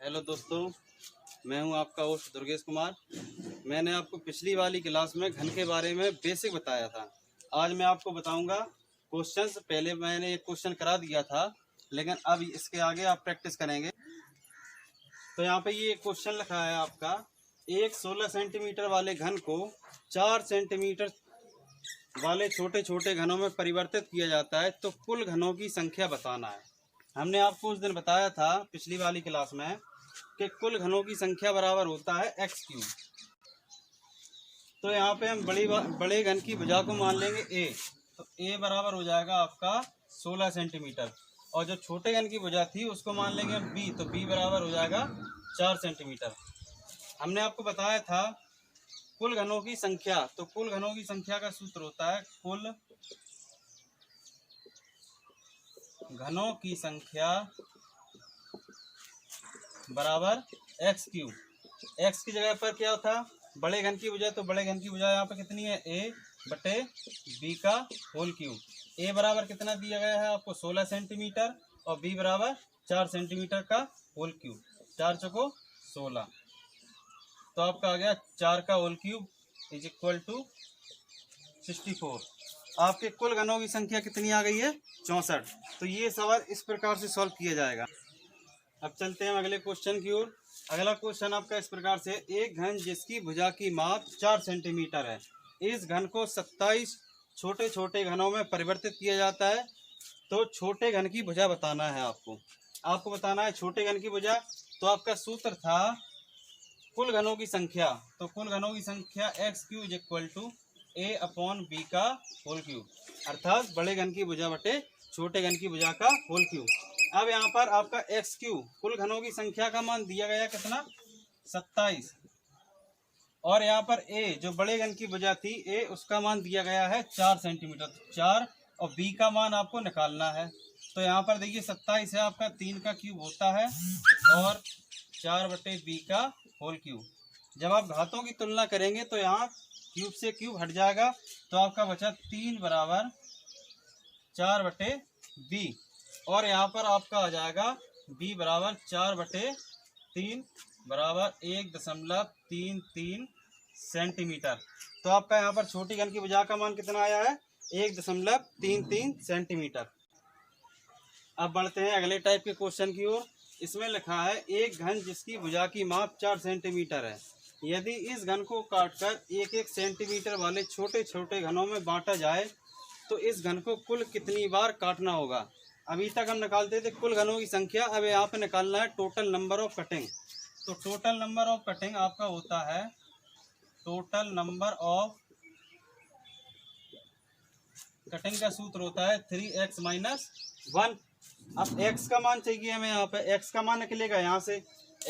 Hello दोस्तों, मैं हूं आपका होस्ट दुर्गेश कुमार। मैंने आपको पिछली वाली क्लास में घन के बारे में बेसिक बताया था। आज मैं आपको बताऊंगा क्वेश्चंस। पहले मैंने एक क्वेश्चन करा दिया था, लेकिन अब इसके आगे आप प्रैक्टिस करेंगे। तो यहाँ पे ये क्वेश्चन लिखा है आपका, एक 16 सेंटीमीटर वाले घन को 4 सेंटीमीटर वाले छोटे छोटे घनों में परिवर्तित किया जाता है, तो कुल घनों की संख्या बताना है। हमने आपको उस दिन बताया था पिछली वाली क्लास में कि कुल घनों की संख्या बराबर होता है एक्स क्यूब। तो यहाँ पे हम बड़े घन की भुजा को मान लेंगे ए। तो ए बराबर हो जाएगा आपका 16 सेंटीमीटर, और जो छोटे घन की भुजा थी उसको मान लेंगे हम बी। तो बी बराबर हो जाएगा 4 सेंटीमीटर। हमने आपको बताया था कुल घनों की संख्या। तो कुल घनों की संख्या का सूत्र होता है कुल घनों की संख्या बराबर एक्स क्यूब। एक्स की जगह पर क्या था, बड़े घन की भुजा। तो बड़े घन की भुजा यहाँ पर कितनी है, ए बटे बी का होल क्यूब। ए बराबर कितना दिया गया है आपको, 16 सेंटीमीटर, और बी बराबर 4 सेंटीमीटर का होल क्यूब। 4 चौको 16, तो आपका आ गया 4 का whole cube is equal to 64। आपके कुल घनों की संख्या कितनी आ गई है, 64। तो ये सवाल इस प्रकार से सॉल्व किया जाएगा। अब चलते हैं अगले क्वेश्चन की ओर। अगला क्वेश्चन आपका इस प्रकार से, एक घन जिसकी भुजा की माप 4 सेंटीमीटर है, इस घन को 27 छोटे छोटे घनों में परिवर्तित किया जाता है, तो छोटे घन की भुजा बताना है। आपको बताना है छोटे घन की भुजा। तो आपका सूत्र था कुल घनों की संख्या। तो कुल घनों की संख्या x q is equal to a upon b का होल क्यूब, अर्थात बड़े घन की भुजा बटे छोटे घन की भुजा का होल क्यूब। अब यहाँ पर आपका एक्स क्यू कुल घनों की संख्या का मान दिया गया कितना, 27, और यहाँ पर ए जो बड़े घन की भुजा थी ए उसका मान दिया गया है 4 सेंटीमीटर, 4, और बी का मान आपको निकालना है। तो यहाँ पर देखिए 27 है आपका 3 का क्यूब होता है, और 4 बटे बी का होल क्यूब। जब आप घातों की तुलना करेंगे तो यहाँ क्यूब से क्यूब हट जाएगा, तो आपका बचा 3 बराबर 4 बटे बी, और यहाँ पर आपका आ जाएगा b बराबर 4 बटे 3 बराबर 1.33 सेंटीमीटर। तो आपका यहाँ पर छोटी घन की भुजा का मान कितना आया है, 1.33 सेंटीमीटर। अब बढ़ते हैं अगले टाइप के क्वेश्चन की ओर। इसमें लिखा है, एक घन जिसकी भुजा की माप 4 सेंटीमीटर है, यदि इस घन को काटकर 1-1 सेंटीमीटर वाले छोटे छोटे घनों में बांटा जाए, तो इस घन को कुल कितनी बार काटना होगा। अभी तक हम निकालते थे कुल घनों की संख्या, अब यहाँ पे निकालना है टोटल नंबर ऑफ कटिंग। तो टोटल नंबर ऑफ कटिंग आपका होता है, टोटल नंबर ऑफ कटिंग का सूत्र होता है 3x - 1। अब x का मान चाहिए हमें, यहाँ पे x का मान निकलेगा यहाँ से।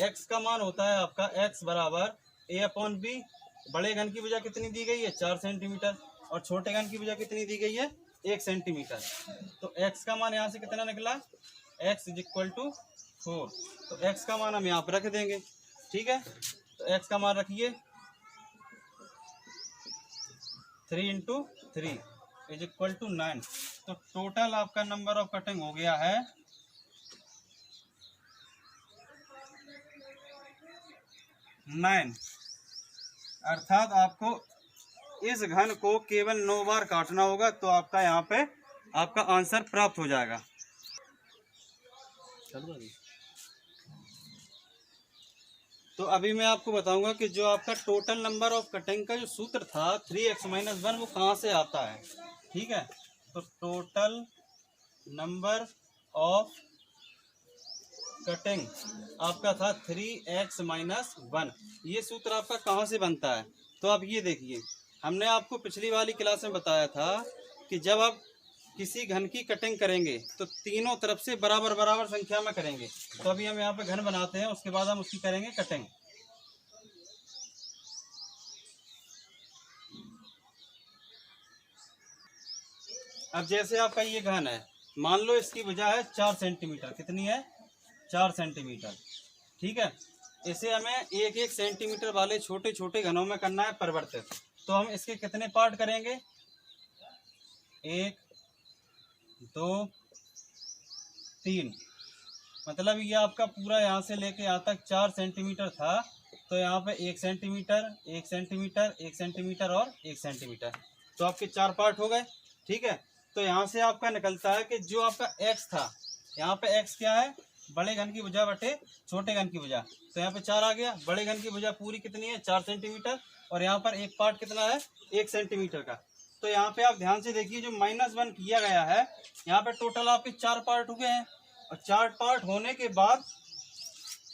x का मान होता है आपका x बराबर a अपॉन बी। बड़े घन की भुजा कितनी दी गई है, 4 सेंटीमीटर, और छोटे घन की भुजा कितनी दी गई है, 1 सेंटीमीटर। तो x का मान यहाँ से कितना निकला, x इज इक्वल टू 4। तो x का मान हम यहाँ पर रख देंगे, ठीक है। तो x का मान रखिए 3 × 3 इज इक्वल टू 9। तो टोटल आपका नंबर ऑफ कटिंग हो गया है 9, अर्थात आपको इस घन को केवल 9 बार काटना होगा, तो आपका यहाँ पे आपका आंसर प्राप्त हो जाएगा। तो अभी मैं आपको बताऊंगा कि जो आपका टोटल नंबर ऑफ कटिंग का जो सूत्र था 3x - 1 वो कहाँ से आता है, ठीक है। तो टोटल नंबर ऑफ कटिंग आपका था 3x - 1। ये सूत्र आपका कहाँ से बनता है, तो आप ये देखिए, हमने आपको पिछली वाली क्लास में बताया था कि जब आप किसी घन की कटिंग करेंगे तो तीनों तरफ से बराबर बराबर संख्या में करेंगे। तो अभी हम यहाँ पे घन बनाते हैं, उसके बाद हम उसकी करेंगे कटिंग। अब जैसे आपका ये घन है, मान लो इसकी भुजा है 4 सेंटीमीटर, कितनी है, 4 सेंटीमीटर, ठीक है। इसे हमें 1-1 सेंटीमीटर वाले छोटे छोटे घनों में करना है परिवर्तित। तो हम इसके कितने पार्ट करेंगे, 1 2 3, मतलब ये आपका पूरा यहाँ से लेके यहाँ तक 4 सेंटीमीटर था, तो यहाँ पे 1 सेंटीमीटर 1 सेंटीमीटर 1 सेंटीमीटर और 1 सेंटीमीटर, तो आपके 4 पार्ट हो गए। ठीक है, तो यहाँ से आपका निकलता है कि जो आपका x था, यहाँ पे x क्या है, बड़े घन की भुजा बटे छोटे घन की भुजा, तो यहाँ पे 4 आ गया। बड़े घन की भुजा पूरी कितनी है, 4 सेंटीमीटर, और यहाँ पर एक पार्ट कितना है, 1 सेंटीमीटर का। तो यहाँ पे आप ध्यान से देखिए, जो -1 किया गया है, यहाँ पे टोटल आपके 4 पार्ट हो गए हैं, और 4 पार्ट होने के बाद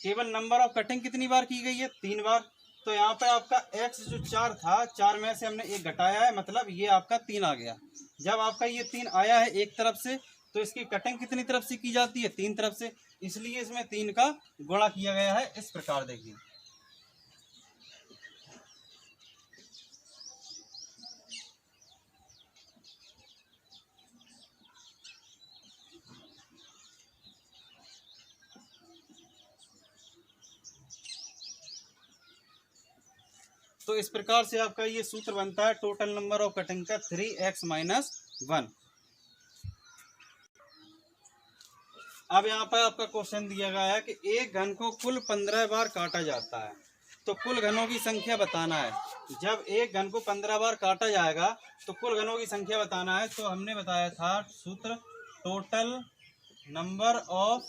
केवल नंबर ऑफ कटिंग कितनी बार की गई है, 3 बार। तो यहाँ पे आपका x जो 4 था, 4 में से हमने 1 घटाया है, मतलब ये आपका 3 आ गया। जब आपका ये 3 आया है एक तरफ से, तो इसकी कटिंग कितनी तरफ से की जाती है, 3 तरफ से, इसलिए इसमें 3 का गुणा किया गया है। इस प्रकार देखिए, तो इस प्रकार से आपका ये सूत्र बनता है टोटल नंबर ऑफ कटिंग का 3x - 1। अब यहाँ पर आपका क्वेश्चन दिया गया है कि एक घन को कुल 15 बार काटा जाता है, तो कुल घनों की संख्या बताना है। जब एक घन को 15 बार काटा जाएगा तो कुल घनों की संख्या बताना है। तो हमने बताया था सूत्र total number of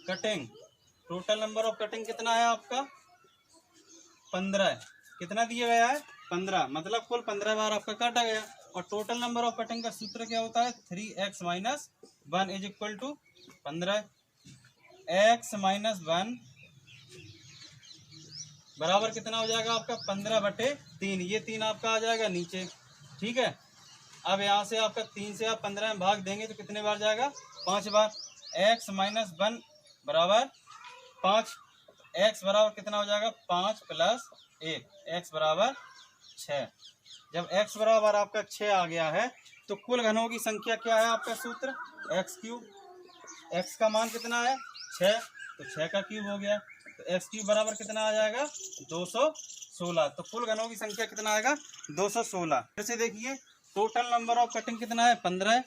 cutting. Total number of cutting कितना है आपका, 15। कितना दिया गया है, 15, मतलब कुल 15 बार आपका काटा गया। और टोटल नंबर ऑफ कटिंग का सूत्र क्या होता है, 3x - 1 = 15। x - 1 बराबर कितना हो जाएगा आपका, 15/3। ये 3 आपका आ जाएगा नीचे। ठीक है, अब यहाँ से आपका 3 से आप 15 में भाग देंगे तो कितने बार जाएगा, 5 बार। x - 1 बराबर 5। x बराबर कितना हो जाएगा, 5 + 1, x बराबर 6। जब x बराबर आपका 6 आ गया है, तो कुल घनों की संख्या क्या है आपका सूत्र, x3। x का मान कितना है, 6, तो 6 का क्यूब हो गया, तो x3 बराबर कितना आ जाएगा, 216। तो कुल घनों की संख्या कितना आएगा, 216। फिर से देखिए, टोटल नंबर ऑफ कटिंग कितना है, 15,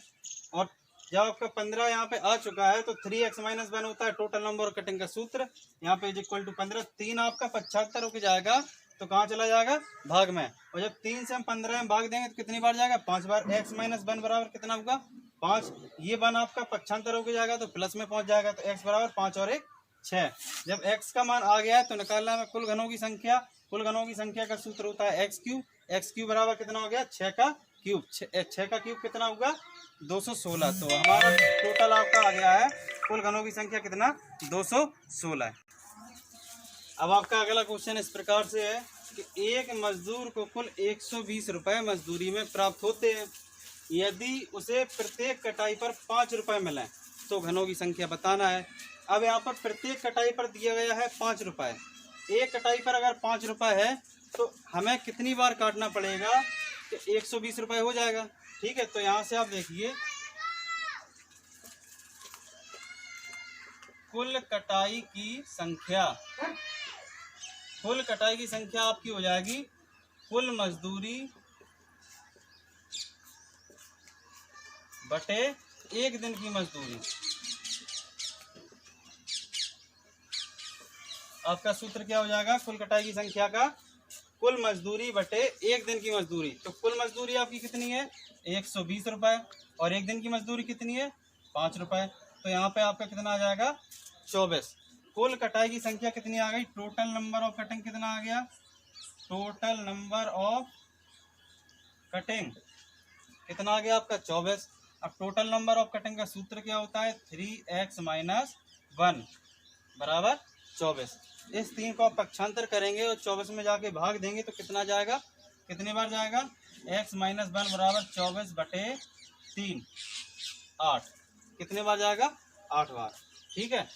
और जब आपका 15 यहाँ पे आ चुका है तो 3x - 1 होता है टोटल नंबर ऑफ कटिंग का सूत्र। यहाँ पे = 15। 3 आपका 75 होके जाएगा, तो कहाँ चला जाएगा, भाग में। और जब 3 से हम 15 में भाग देंगे तो कितनी बार जाएगा, 5 बार। x - 1 बराबर कितना होगा, 5। ये 1 आपका 75 होके जाएगा तो प्लस में पहुंच जाएगा, तो x बराबर 5 और 1 6। जब x का मान आ गया है तो निकालना है कुल घनों की संख्या। कुल घनों की संख्या का सूत्र होता है x3। x3 बराबर कितना हो गया, 6 का क्यूब। 6 का क्यूब कितना होगा, 216। तो हमारा टोटल आपका आ गया है, कुल घनों की संख्या कितना, 216 है। अब आपका अगला क्वेश्चन इस प्रकार से है कि एक मजदूर को कुल 120 रुपये मजदूरी में प्राप्त होते हैं। यदि उसे प्रत्येक कटाई पर 5 रुपये मिलें तो घनों की संख्या बताना है। अब यहाँ पर प्रत्येक कटाई पर दिया गया है 5 रुपये। एक कटाई पर अगर 5 रुपये है तो हमें कितनी बार काटना पड़ेगा कि 120 रुपये हो जाएगा। ठीक है, तो यहाँ से आप देखिए, कुल कटाई की संख्या, कुल कटाई की संख्या आपकी हो जाएगी कुल मजदूरी बटे एक दिन की मजदूरी। आपका सूत्र क्या हो जाएगा, कुल कटाई की संख्या का कुल मजदूरी बटे एक दिन की मजदूरी। तो कुल मजदूरी आपकी कितनी है, 120 रुपये, और एक दिन की मजदूरी कितनी है, 5 रुपये। तो यहाँ पे आपका कितना आ जाएगा, 24। कुल कटाई की संख्या कितनी आ गई, टोटल नंबर ऑफ कटिंग कितना आ गया, टोटल नंबर ऑफ कटिंग कितना आ गया आपका, 24। अब टोटल नंबर ऑफ कटिंग का सूत्र क्या होता है, 3x - 1 बराबर 24। इस 3 को आप पक्षांतर करेंगे और 24 में जाके भाग देंगे तो कितना जाएगा, कितनी बार जाएगा, x - 1 बराबर 24/3 8। कितने बार जाएगा, 8 बार। ठीक है,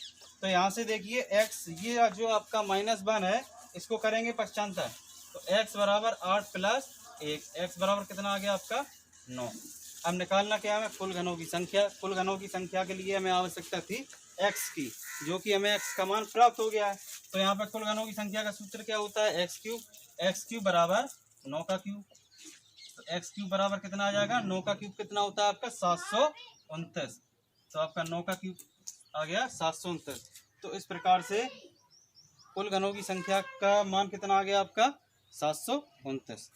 तो यहाँ से देखिए x, ये जो आपका -1 है, इसको करेंगे पक्षांतर, तो x बराबर 8 + 1, x बराबर कितना आ गया आपका, 9। अब निकालना क्या है, कुल घनों की संख्या। कुल घनों की संख्या के लिए हमें आवश्यकता थी x की, जो कि हमें x का मान प्राप्त हो गया है। तो यहाँ पर कुल घनों की संख्या का सूत्र क्या होता है, x³ बराबर 9 का क्यूब। तो x³ बराबर कितना आ जाएगा, 9 का क्यूब कितना होता है आपका, 729। तो आपका 9 का क्यूब। आ गया 729। तो इस प्रकार से कुल घनों की संख्या का मान कितना आ गया आपका 729।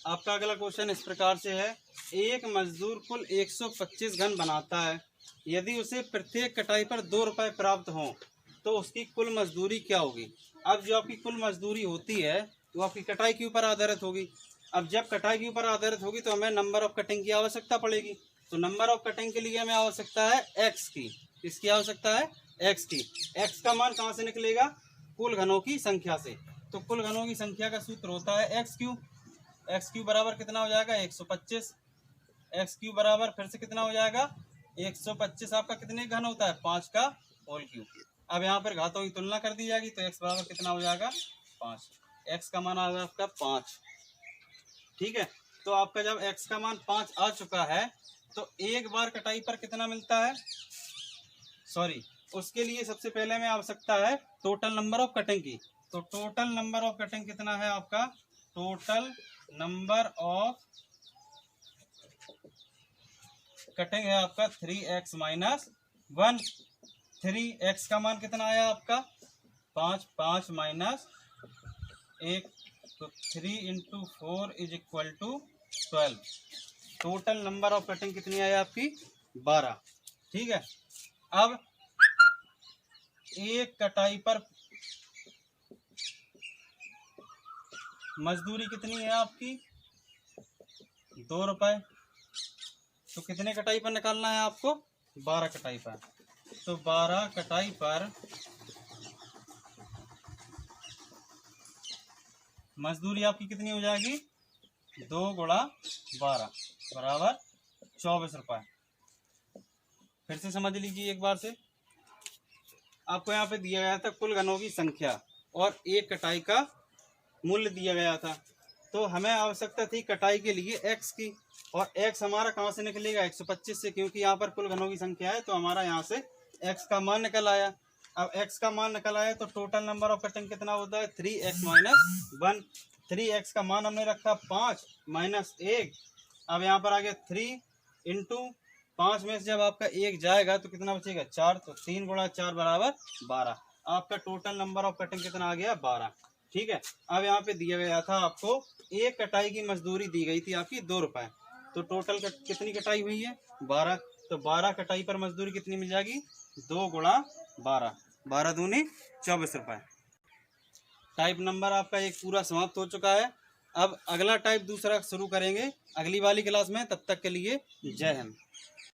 आपका अगला क्वेश्चन इस प्रकार से है, एक मजदूर कुल 125 घन बनाता है, यदि उसे प्रत्येक कटाई पर 2 रुपए प्राप्त हों तो उसकी कुल मजदूरी क्या होगी। अब जो आपकी कुल मजदूरी होती है वो आपकी कटाई के ऊपर आधारित होगी। अब जब कटाई के ऊपर आधारित होगी तो हमें नंबर ऑफ कटिंग की आवश्यकता पड़ेगी। तो नंबर ऑफ कटिंग के लिए हमें आवश्यकता है एक्स की। किसकी आवश्यकता है? एक्स की। एक्स का मान कहाँ से निकलेगा? कुल घनों की संख्या से। तो कुल घनों की संख्या का सूत्र होता है एक्स क्यू। एक्स क्यू बराबर कितना हो जाएगा? 125। एक्स क्यू बराबर फिर से कितना हो जाएगा? 125 आपका कितने घन होता है? 5 का होल क्यूब। अब यहाँ पर घातों की तुलना कर दी जाएगी तो एक्स बराबर कितना हो जाएगा? 5। एक्स का मान आ गया आपका 5। ठीक है, तो आपका जब एक्स का मान 5 आ चुका है तो एक बार कटाई पर कितना मिलता है? सॉरी, उसके लिए सबसे पहले हमें आवश्यकता है टोटल नंबर ऑफ कटिंग की। तो टोटल नंबर ऑफ कटिंग कितना है आपका? टोटल नंबर ऑफ कटिंग है आपका 3x माइनस 1। 3x का मान कितना आया आपका? 5। 5 माइनस 1, तो 3 into 4 is equal to 12। Total number of cutting कितनी आई आपकी? 12। ठीक है, अब एक कटाई पर मजदूरी कितनी है आपकी? 2 रुपए। तो कितने कटाई पर निकालना है आपको? 12 कटाई पर। तो 12 कटाई पर मजदूरी आपकी कितनी हो जाएगी? 2 गुणा 12 बराबर 24 रुपए। फिर से समझ लीजिए एक बार से। आपको यहाँ पे दिया गया था कुल घनों की संख्या और एक कटाई का मूल्य दिया गया था। तो हमें आवश्यकता थी कटाई के लिए एक्स की, और एक्स हमारा कहाँ से निकलेगा? 125 से, क्योंकि यहाँ पर कुल घनों की संख्या है तो हमारा यहाँ से एक्स का मान निकल आया। अब एक्स का मान निकल आया तो टोटल नंबर ऑफ कटिंग कितना होता है? 3x minus 1। 3x का मान हमने रखा 5 माइनस 1। अब यहाँ पर आ गया 3 इंटू 5 में से जब आपका 1 जाएगा तो कितना बचेगा? 4। तो 3 गुणा 4 बराबर 12। आपका टोटल नंबर ऑफ कटिंग कितना आ गया? 12। ठीक है, अब यहाँ पे दिया गया था आपको एक कटाई की मजदूरी दी गई थी आपकी 2 रुपए। तो टोटल कितनी कटाई हुई है? 12। तो 12 कटाई पर मजदूरी कितनी मिल जाएगी? 2 गुणा 12, 12 दूनी 24 रुपए। टाइप नंबर आपका एक पूरा समाप्त हो चुका है। अब अगला टाइप दूसरा शुरू करेंगे अगली वाली क्लास में। तब तक के लिए जय हिंद।